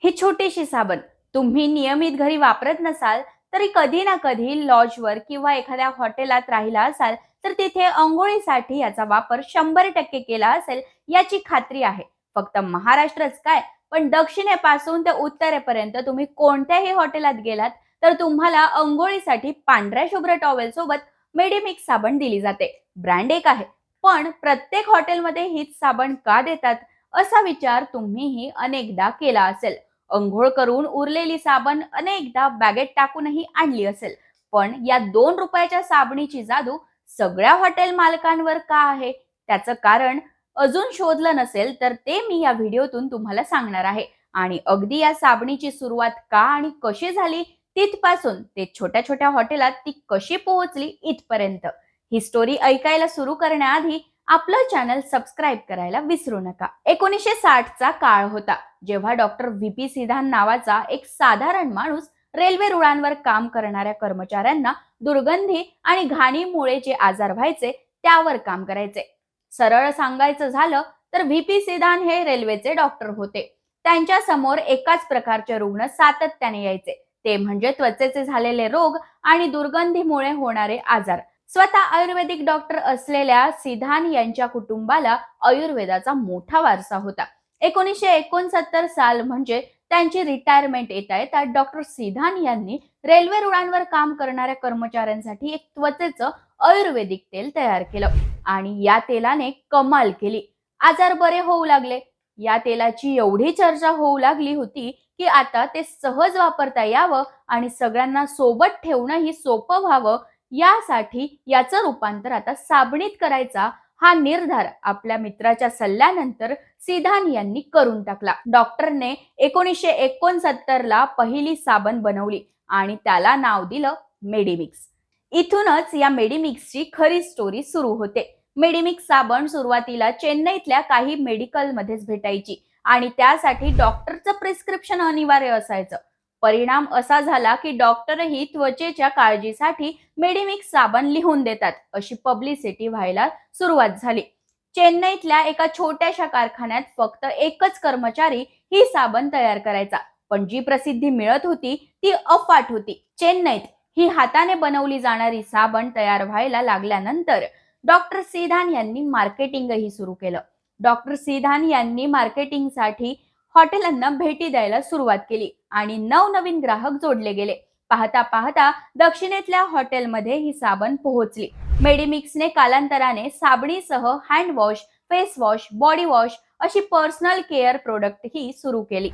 ही छोटीशी साबण तुम्ही नियमित घरी वापरत नसाल तरी कधी ना कधी लॉजवर किंवा एखाद्या हॉटेलात राहिला असाल तर तिथे अंघोळीसाठी याचा वापर 100% केला असेल याची खात्री आहे. फक्त महाराष्ट्रच काय, पण दक्षिणेपासून ते उत्तरेपर्यंत तुम्ही कोणत्याही हॉटेलात गेलात तर तुम्हाला अंघोळीसाठी पांढऱ्या शुभ्र टॉवेल सोबत मेडिमिक्स साबण दिली जाते. ब्रँड एक आहे, पण प्रत्येक हॉटेलमध्ये हीच साबण का देतात असा विचार तुम्हीही अनेकदा केला असेल. अंघोळ करून उरलेली साबण अनेकदा बॅगेत टाकूनही आणली असेल, पण या 2 रुपयाच्या साबणीची जादू सगळ्या हॉटेल मालकांवर का आहे त्याचं कारण अजून शोधलं नसेल तर ते मी या व्हिडिओतून तुम्हाला सांगणार आहे. आणि अगदी या साबणीची सुरुवात का आणि कशी झाली तिथपासून ते छोट्या छोट्या हॉटेलात ती कशी पोहोचली इथपर्यंत, ही स्टोरी ऐकायला सुरू करण्याआधी आपलं चॅनल सबस्क्राईब करायला विसरू नका. 1960चा काळ होता जेव्हा डॉक्टर व्ही.पी. सिधान नावाचा एक साधारण माणूस रेल्वे रुळांवर काम करणाऱ्या कर्मचाऱ्यांना दुर्गंधी आणि घाणीमुळे जे आजार व्हायचे त्यावर काम करायचे. सरळ सांगायचं झालं तर व्ही.पी. सिधान हे रेल्वेचे डॉक्टर होते. त्यांच्या समोर एकाच प्रकारचे रुग्ण सातत्याने यायचे, ते म्हणजे त्वचेचे झालेले रोग आणि दुर्गंधीमुळे होणारे आजार. स्वतः आयुर्वेदिक डॉक्टर असलेल्या सिधान यांच्या कुटुंबाला आयुर्वेदाचा मोठा वारसा होता. 1969 साल म्हणजे त्यांची रिटायरमेंट येता येता डॉक्टर सिधान यांनी रेल्वे रुळांवर काम करणाऱ्या कर्मचाऱ्यांसाठी एक त्वचेचं आयुर्वेदिक तेल तयार केलं आणि या तेलाने कमाल केली. आजार बरे होऊ लागले. या तेलाची एवढी चर्चा होऊ लागली होती की आता ते सहज वापरता यावं आणि सगळ्यांना सोबत ठेवणंही सोपं व्हावं यासाठी याचं रूपांतर आता साबणीत करायचा हा निर्धार आपल्या मित्राच्या सल्ल्यानंतर सिधान यांनी करून टाकला. डॉक्टरने 1969 ला पहिली साबण बनवली आणि त्याला नाव दिलं मेडिमिक्स. इथूनच या मेडिमिक्सची खरी स्टोरी सुरू होते. मेडिमिक्स साबण सुरुवातीला चेन्नईतल्या काही मेडिकलमध्येच भेटायची आणि त्यासाठी डॉक्टरचं प्रिस्क्रिप्शन अनिवार्य असायचं. परिणाम असा झाला की डॉक्टरही त्वचेच्या काळजीसाठी मेडिमिक्स साबण लिहून देतात अशी पब्लिसिटी व्हायला सुरुवात झाली. चेन्नईतल्या एका छोट्याशा कारखान्यात फक्त एकच कर्मचारी ही साबण तयार करायचा, पण जी प्रसिद्धी मिळत होती ती अफाट होती. चेन्नईत ही हाताने बनवली जाणारी साबण तयार व्हायला लागल्यानंतर डॉक्टर सिधान यांनी मार्केटिंगही सुरू केलं. डॉक्टर सिधान यांनी मार्केटिंगसाठी हॉटेलांना भेटी द्यायला सुरुवात केली आणि नवनवीन ग्राहक जोडले गेले. पाहता पाहता दक्षिणेतल्या हॉटेलमध्ये ही साबण पोहोचली. मेडिमिक्सने कालांतराने साबणीसह hand wash, face wash, body wash अशी पर्सनल केअर प्रोडक्ट ही सुरू केली.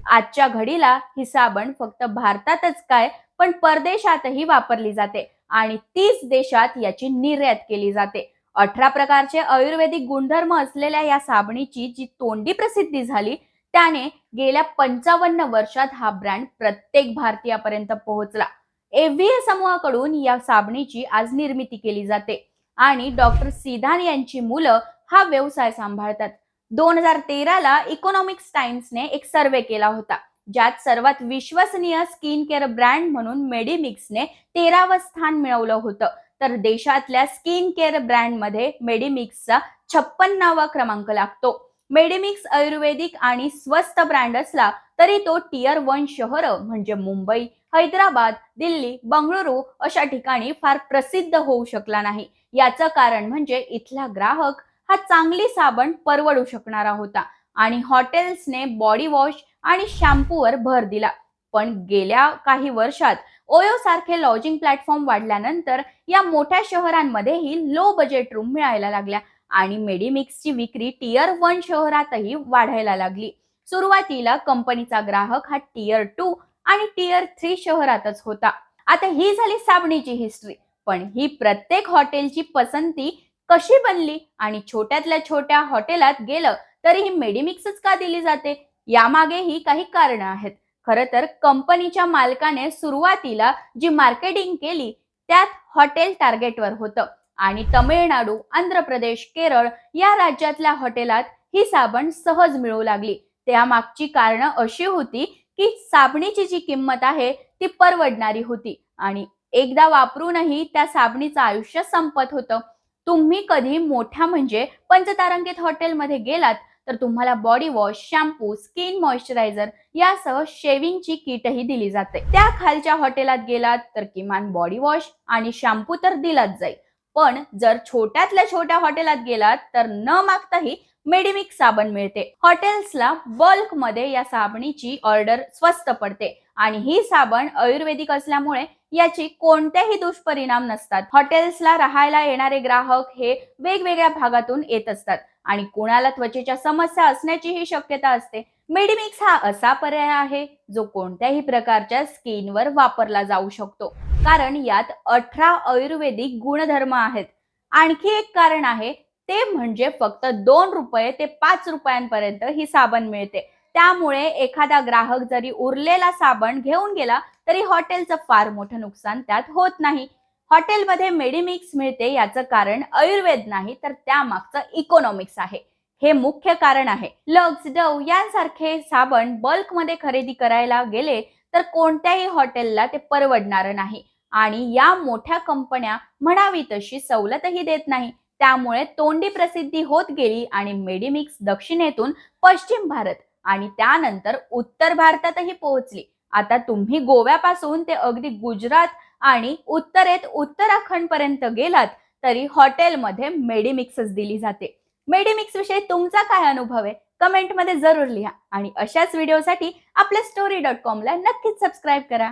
आजच्या घडीला ही साबण फक्त भारतातच काय, पण परदेशातही वापरली जाते आणि 30 देशात याची निर्यात केली जाते. 18 प्रकारचे आयुर्वेदिक गुणधर्म असलेल्या या साबणीची जी तोंडी प्रसिद्धी झाली त्याने गेल्या 55 वर्षात हा ब्रँड प्रत्येक भारतीयापर्यंत पोहोचला. एव्हीए समूहाकडून या साबणीची आज निर्मिती केली जाते आणि डॉक्टर सिधान यांची मुलं हा व्यवसाय सांभाळतात. 2013 ला इकॉनॉमिक्स टाइम्सने एक सर्वे केला होता ज्यात सर्वात विश्वसनीय स्किन केअर ब्रँड म्हणून मेडिमिक्सने 13वं स्थान मिळवलं होतं, तर देशातल्या स्किन केअर ब्रँडमध्ये मेडिमिक्सचा 56वा क्रमांक लागतो. मेडिमिक्स आयुर्वेदिक आणि स्वस्त ब्रँड असला तरी तो टियर 1 शहरं म्हणजे मुंबई, हैदराबाद, दिल्ली, बंगळुरू अशा ठिकाणी फार प्रसिद्ध होऊ शकला नाही. याचं कारण म्हणजे इथला ग्राहक हा चांगली साबण परवडू शकणारा होता आणि हॉटेल्सने बॉडी वॉश आणि शॅम्पूवर भर दिला. पण गेल्या काही वर्षात ओयो सारखे लॉजिंग प्लॅटफॉर्म वाढल्यानंतर या मोठ्या शहरांमध्येही लो बजेट रूम मिळायला लागल्या आणि मेडिमिक्सची विक्री टियर 1 शहरातही वाढायला लागली. सुरुवातीला कंपनीचा ग्राहक हा टियर 2 आणि टियर 3 शहरातच होता. आता ही झाली साबणीची हिस्ट्री, पण ही प्रत्येक हॉटेलची पसंती कशी बनली आणि छोट्यातल्या छोट्या हॉटेलात गेलं तरी ही मेडिमिक्सच का दिली जाते यामागेही काही कारणं आहेत. खरं तर कंपनीच्या मालकाने सुरुवातीला जी मार्केटिंग केली त्यात हॉटेल टार्गेटवर होतं आणि तमिळनाडू, आंध्र प्रदेश, केरळ या राज्यातल्या हॉटेलात ही साबण सहज मिळू लागली. त्यामागची कारणं अशी होती की साबणीची जी किंमत आहे ती परवडणारी होती आणि एकदा वापरूनही त्या साबणीचं आयुष्य संपत होतं. तुम्ही कधी मोठ्या म्हणजे पंचतारांकित हॉटेलमध्ये गेलात तर तुम्हाला body wash, shampoo, skin moisturiser यासह शेविंगची किटही दिली जाते. त्या खालच्या हॉटेलात गेलात तर किमान बॉडी वॉश आणि शॅम्पू तर दिलाच जाईल. पण जर छोट्यातल्या छोट्या हॉटेलात गेलात तर न मागताही मेडिमिक्स साबण मिळते. हॉटेल्सला बल्क मध्ये या साबणीची ऑर्डर स्वस्त पडते आणि ही साबण आयुर्वेदिक असल्यामुळे याची कोणतेही दुष्परिणाम नसतात. हॉटेल्सला राहायला येणारे ग्राहक हे वेगवेगळ्या भागातून येत असतात आणि कुणाला त्वचेच्या समस्या असण्याचीही शक्यता असते. मेडिमिक्स हा असा पर्याय आहे जो कोणत्याही प्रकारच्या स्किनवर वापरला जाऊ शकतो, कारण यात 18 आयुर्वेदिक गुणधर्म आहेत. आणखी एक कारण आहे ते म्हणजे फक्त 2 रुपये ते 5 रुपयांपर्यंत ही साबण मिळते. त्यामुळे एखादा ग्राहक जरी उरलेला साबण घेऊन गेला तरी हॉटेलचं फार मोठं नुकसान त्यात होत नाही. हॉटेलमध्ये मेडिमिक्स मिळते याचं कारण आयुर्वेद नाही तर त्यामागचं इकॉनॉमिक्स आहे. हे मुख्य कारण आहे. लक्स, डव यांसारखे साबण बल्कमध्ये खरेदी करायला गेले तर कोणत्याही हॉटेलला ते परवडणार नाही आणि या मोठ्या कंपन्या म्हणावी तशी सवलतही देत नाही. त्यामुळे तोंडी प्रसिद्धी होत गेली आणि मेडिमिक्स दक्षिणेतून पश्चिम भारत आणि त्यानंतर उत्तर भारतातही पोहोचली. आता तुम्ही गोव्यापासून ते अगदी गुजरात आणि उत्तरेत उत्तराखंड पर्यंत गेलात तरी हॉटेलमध्ये मेडिमिक्सच दिली जाते. मेडिमिक्स विषयी तुमचा काय अनुभव आहे कमेंटमध्ये जरूर लिहा आणि अशाच व्हिडिओसाठी आपल्या story.com ला नक्कीच सबस्क्राईब करा.